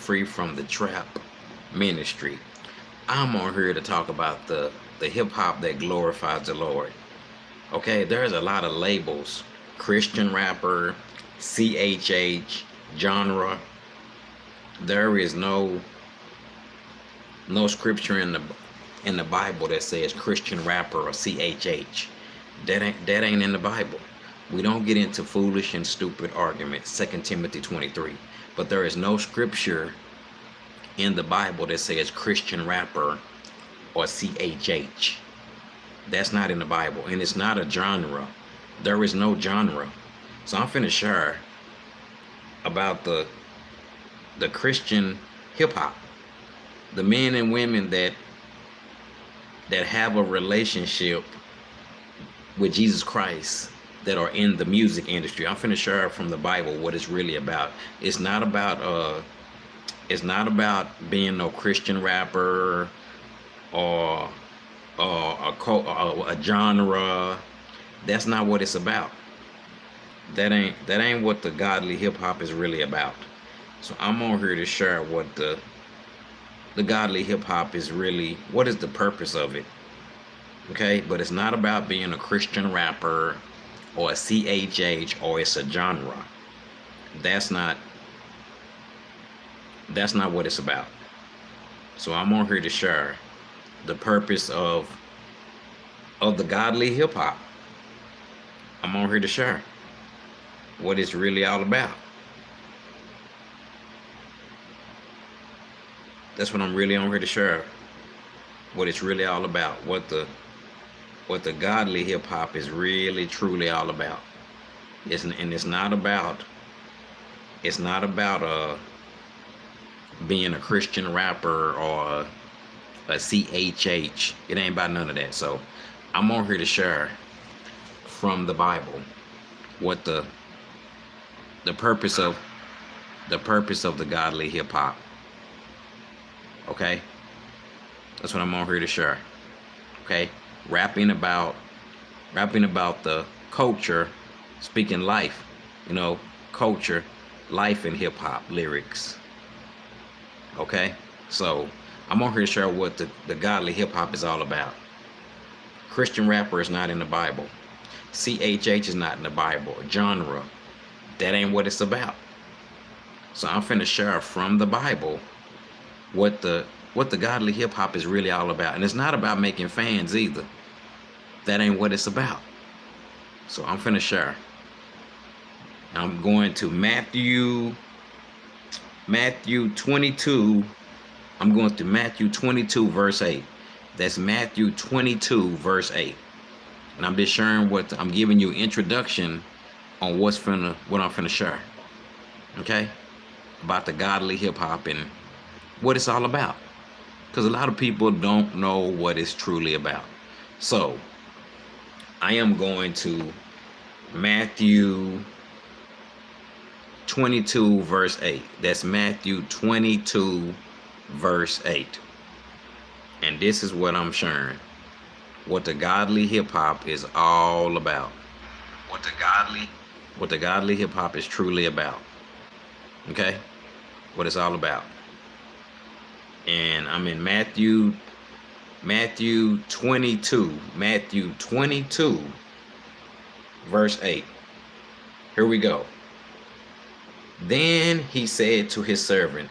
free from the trap ministry. I'm on here to talk about the hip hop that glorifies the Lord. Okay, there's a lot of labels: Christian rapper, CHH, genre. There is no scripture in the Bible that says Christian rapper or CHH. That ain't in the Bible. We don't get into foolish and stupid arguments. 2 Timothy 23. But there is no scripture in the Bible that says Christian rapper or CHH. That's not in the Bible, and it's not a genre. There is no genre. So I'm finna share about the Christian hip hop, the men and women that have a relationship with Jesus Christ, that are in the music industry. I'm finna share from the Bible what it's really about. It's not about being no Christian rapper or a genre. That's not what it's about. That ain't what the godly hip hop is really about. So I'm on here to share what the godly hip hop is really, what is the purpose of it. Okay, but it's not about being a Christian rapper or a CHH, or it's a genre. That's not what it's about. So I'm on here to share the purpose of the godly hip hop. I'm on here to share what it's really all about. That's what I'm really on here to share. What it's really all about. What the godly hip hop is really truly all about. It's not about being a Christian rapper or a CHH. It ain't about none of that. So I'm on here to share from the Bible what the purpose of the godly hip hop. Okay? That's what I'm on here to share. Okay? Rapping about the culture, speaking life, culture, life in hip hop lyrics. Okay? So I'm on here to share what the godly hip hop is all about. Christian rapper is not in the Bible. CHH is not in the Bible. Genre, that ain't what it's about. So I'm finna share from the Bible what the godly hip hop is really all about. And it's not about making fans either. That ain't what it's about. So I'm finna share. I'm going to Matthew 22. I'm going to Matthew 22 verse 8. That's Matthew 22 verse 8. And I'm just sharing I'm giving you introduction on what I'm finna share. Okay? About the godly hip hop and what it's all about. Because a lot of people don't know what it's truly about. So I am going to Matthew 22 verse 8. That's Matthew 22 verse 8. And this is what I'm sharing. What the godly hip hop is all about. What the godly hip hop is truly about. Okay? What it's all about. And I'm in Matthew 22. Matthew 22 verse 8. Here we go. Then he said to the servant,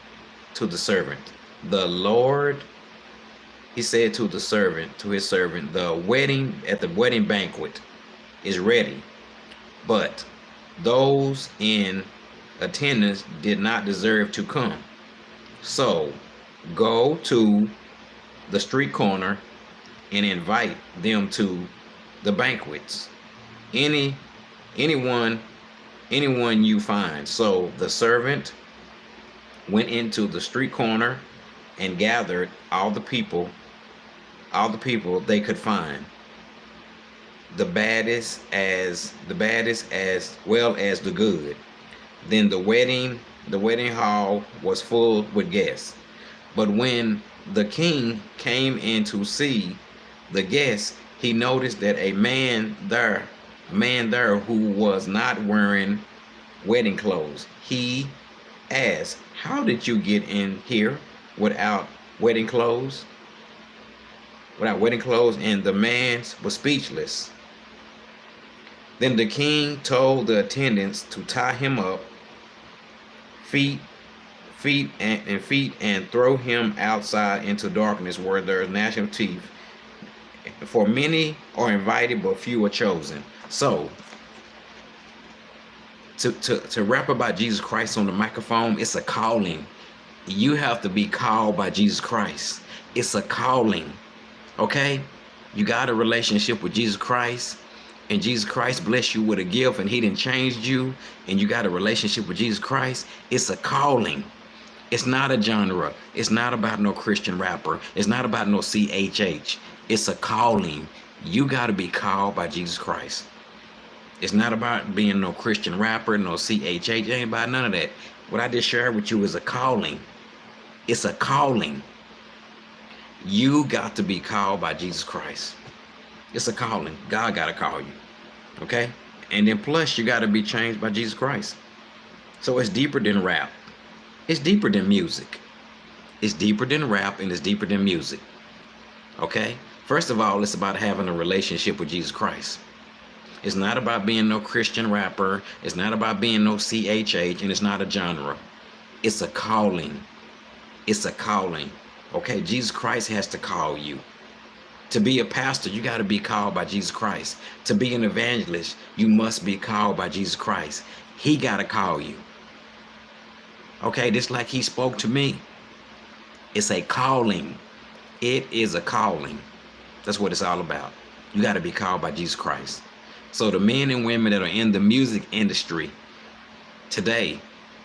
he said to his servant, the wedding banquet is ready, but those in attendance did not deserve to come. So go to the street corner and invite them to the banquets. Anyone you find. So the servant went into the street corner and gathered all the people they could find, the baddest as well as the good. Then the wedding hall was full with guests. But when the king came in to see the guests, he noticed that a man there who was not wearing wedding clothes. He asked, "How did you get in here without wedding clothes?" Without wedding clothes, and the man was speechless. Then the king told the attendants to tie him up, feet, feet, and throw him outside into darkness where there is gnashing of teeth. For many are invited, but few are chosen. So, to rap about Jesus Christ on the microphone, it's a calling. You have to be called by Jesus Christ. It's a calling. Okay? You got a relationship with Jesus Christ, and Jesus Christ blessed you with a gift, and he didn't change you, and you got a relationship with Jesus Christ. It's a calling. It's not a genre. It's not about no Christian rapper. It's not about no CHH. It's a calling. You got to be called by Jesus Christ. It's not about being no Christian rapper, no CHH. It ain't about none of that. What I just shared with you is a calling. It's a calling. You got to be called by Jesus Christ. It's a calling. God got to call you. Okay? And then plus, you got to be changed by Jesus Christ. So it's deeper than rap. It's deeper than music. It's deeper than rap, and it's deeper than music. Okay? First of all, it's about having a relationship with Jesus Christ. It's not about being no Christian rapper. It's not about being no CHH, and it's not a genre. It's a calling. It's a calling. Okay? Jesus Christ has to call you. To be a pastor, you got to be called by Jesus Christ. To be an evangelist, you must be called by Jesus Christ. He got to call you. Okay, just like he spoke to me. It's a calling. It is a calling. That's what it's all about. You got to be called by Jesus Christ. So the men and women that are in the music industry today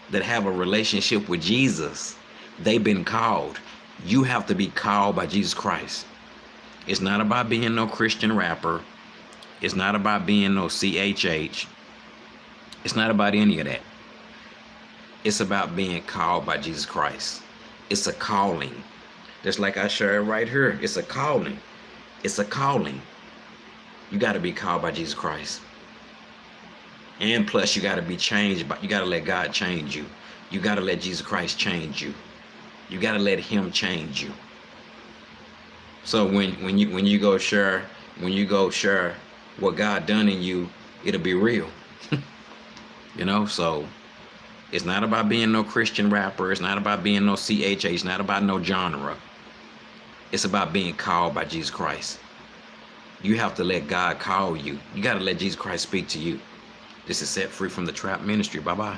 that have a relationship with Jesus, they've been called. You have to be called by Jesus Christ. It's not about being no Christian rapper. It's not about being no CHH. It's not about any of that. It's about being called by Jesus Christ. It's a calling. Just like I shared right here. It's a calling. It's a calling. You got to be called by Jesus Christ. And plus, you got to be changed. You got to let God change you. You got to let Jesus Christ change you. You got to let him change you. So when you go share what God done in you, it'll be real. You know, so it's not about being no Christian rapper. It's not about being no CHH. It's not about no genre. It's about being called by Jesus Christ. You have to let God call you. You got to let Jesus Christ speak to you. This is Set Free from the Trap Ministry. Bye-bye.